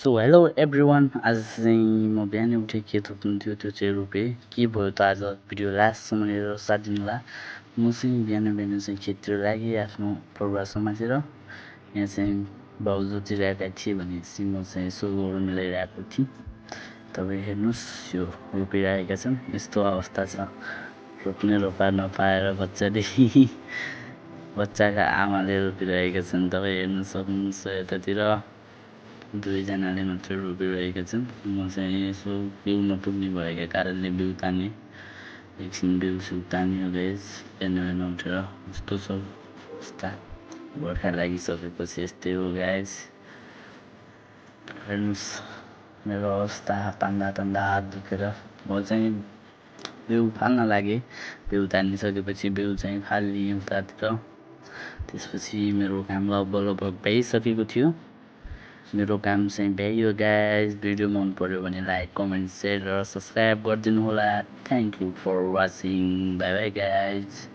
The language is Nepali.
सो हेलो एभ्रिवान, आज चाहिँ म बिहानै उठेँ के थप्नु थियो त्यो चाहिँ रोपेँ। के भयो त आज भिडियो लास्टसम्म हेरेर साथ दिनुहोला। म चाहिँ बिहान बिहान चाहिँ खेततिर लागेँ आफ्नो परुवा समातेर। यहाँ चाहिँ बाउ जोतिरहेका थिए भने चाहिँ म चाहिँ यसो गोरु मिलाइरहेको थिएँ। तपाईँ हेर्नुहोस् यो रोपिरहेका छन्, यस्तो अवस्था छ रोप्ने रोपा नपाएर बच्चाका आमाले रोपिरहेका छन्। तपाईँ हेर्नु सक्नुहुन्छ यतातिर दुवैजनाले मात्रै रोपिरहेका छन्। म चाहिँ यसो बिउ नपुग्ने भएका कारणले बिउ तानेँ। एकछिन बिउ सिउ तान्यो गाइस। बिहान बिहान उठेर यस्तो छ अवस्था। बर्खा लागिसकेपछि यस्तै हो गाइस। हेर्नुहोस् मेरो अवस्था, तान्दा हात दुखेर। म चाहिँ बिउ फाल्न लागेँ। बिउ तानिसकेपछि बिउ चाहिँ फालिदिएँ उतातिर। त्यसपछि मेरो काम लगभग भ्याइसकेको थियो। मेरो काम चाहिँ भ्याइयो गाइस। भिडियो मन पर्यो भने लाइक, कमेन्ट, सेयर र सब्सक्राइब गरिदिनु होला। Thank you for watching. Bye bye guys.